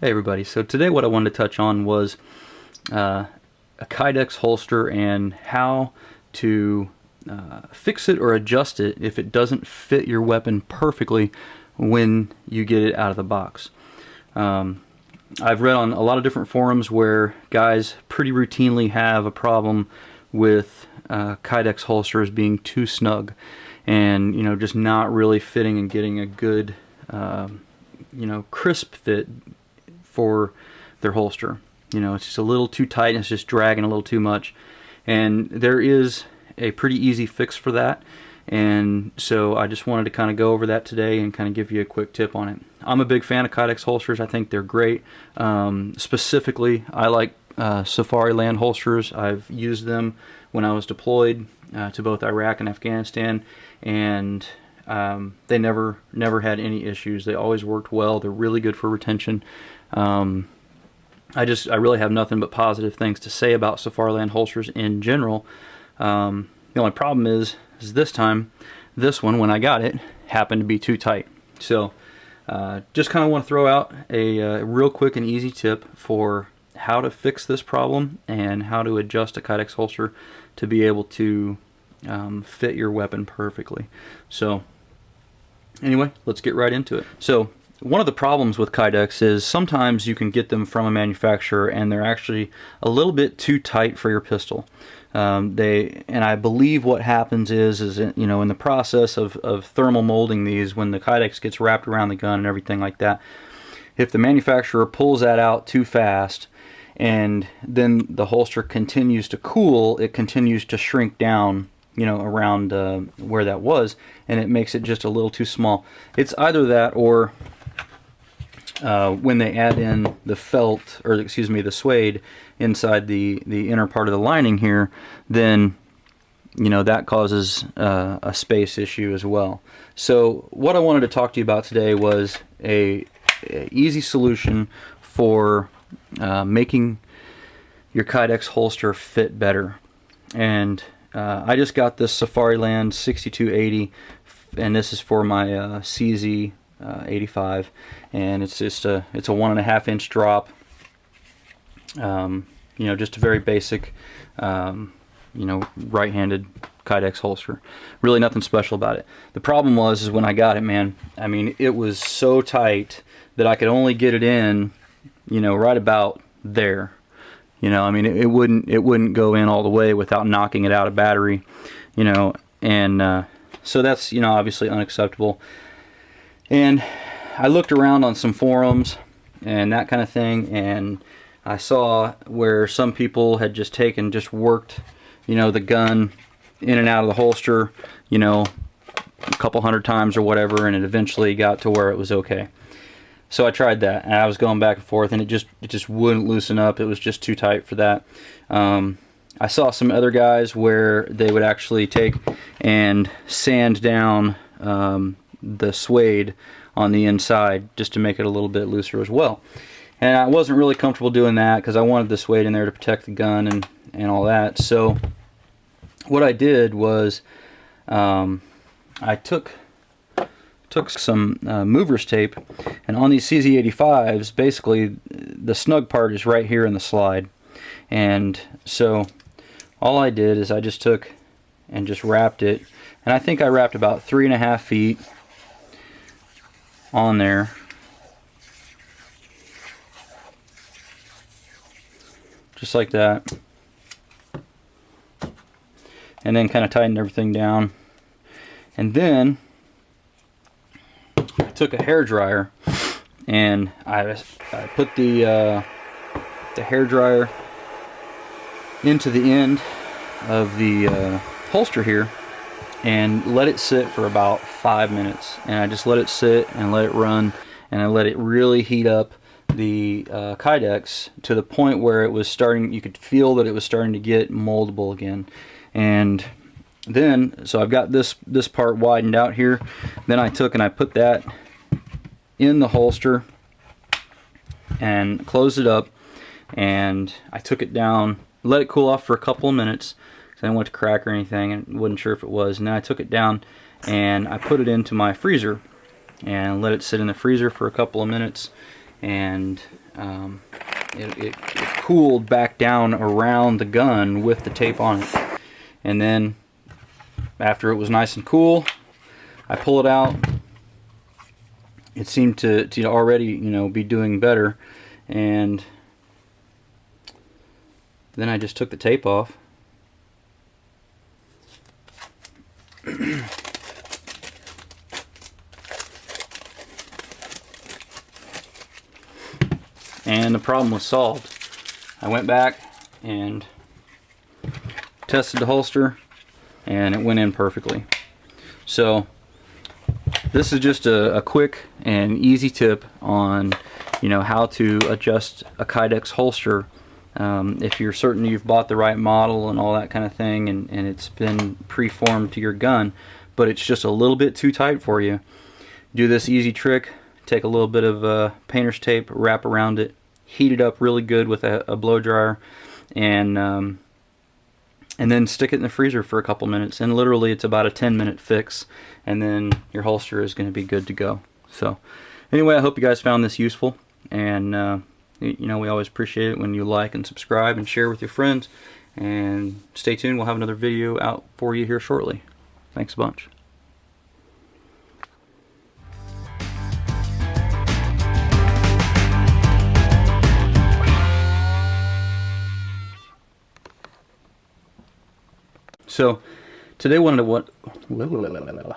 Hey everybody, so today what I wanted to touch on was a Kydex holster and how to fix it or adjust it if it doesn't fit your weapon perfectly when you get it out of the box. I've read on a lot of different forums where guys pretty routinely have a problem with Kydex holsters being too snug and just not really fitting and getting a good crisp fit for their holster. It's just a little too tight and it's just dragging a little too much, and there is a pretty easy fix for that, and so I just wanted to kind of go over that today and kind of give you a quick tip on it. I'm a big fan of Kydex holsters. I think they're great. Specifically, I like Safariland holsters. I've used them when I was deployed to both Iraq and Afghanistan, and they never had any issues. They always worked well. They're really good for retention. I really have nothing but positive things to say about Safariland holsters in general. The only problem is this time, this one, when I got it, happened to be too tight. So just kind of want to throw out a real quick and easy tip for how to fix this problem and how to adjust a Kydex holster to be able to fit your weapon perfectly. So anyway, let's get right into it. So one of the problems with Kydex is sometimes you can get them from a manufacturer and they're actually a little bit too tight for your pistol. And I believe what happens is in the process of thermal molding these, when the Kydex gets wrapped around the gun and everything like that, if the manufacturer pulls that out too fast and then the holster continues to cool, it continues to shrink down around where that was, and it makes it just a little too small. It's either that or when they add in the felt, or excuse me, the suede inside the inner part of the lining here, then that causes a space issue as well. So what I wanted to talk to you about today was a easy solution for making your Kydex holster fit better. And I just got this Safariland 6280, and this is for my CZ 85, and it's just a 1.5 inch drop. Just a very basic right-handed Kydex holster. Really nothing special about it. The problem was when I got it, man, I mean, it was so tight that I could only get it in right about there. I mean, it wouldn't go in all the way without knocking it out of battery, and so that's obviously unacceptable. And I looked around on some forums and that kind of thing, and I saw where some people had just worked the gun in and out of the holster a couple hundred times or whatever, and it eventually got to where it was okay. So I tried that, and I was going back and forth, and it just wouldn't loosen up. It was just too tight for that. I saw some other guys where they would actually take and sand down the suede on the inside just to make it a little bit looser as well. And I wasn't really comfortable doing that because I wanted the suede in there to protect the gun and all that. So what I did was I took some movers tape, and on these CZ85s, basically the snug part is right here in the slide. And so all I did is I just took and just wrapped it, and I think I wrapped about 3.5 feet on there. Just like that. And then kind of tightened everything down. And then I took a hair dryer and I put the hair dryer into the end of the holster here and let it sit for about 5 minutes. And I just let it sit and let it run, and I let it really heat up the Kydex to the point where it was starting, you could feel that it was starting to get moldable again. And then, so I've got this part widened out here. Then I took and I put that in the holster and closed it up, and I took it down, let it cool off for a couple of minutes because I didn't want it to crack or anything and wasn't sure if it was. And then I took it down and I put it into my freezer and let it sit in the freezer for a couple of minutes. and it cooled back down around the gun with the tape on it. And then after it was nice and cool, I pull it out. It seemed to already, you know, be doing better, and then I just took the tape off. And the problem was solved. I went back and tested the holster, and it went in perfectly. So this is just a quick and easy tip on, you know, how to adjust a Kydex holster if you're certain you've bought the right model and all that kind of thing, and it's been preformed to your gun, but it's just a little bit too tight for you. Do this easy trick. Take a little bit of painter's tape, wrap around it, heat it up really good with a blow dryer, and then stick it in the freezer for a couple minutes. And literally it's about a 10-minute fix, and then your holster is going to be good to go. So anyway, I hope you guys found this useful, and you know, we always appreciate it when you like and subscribe and share with your friends. And stay tuned, we'll have another video out for you here shortly. Thanks a bunch. So today wanted to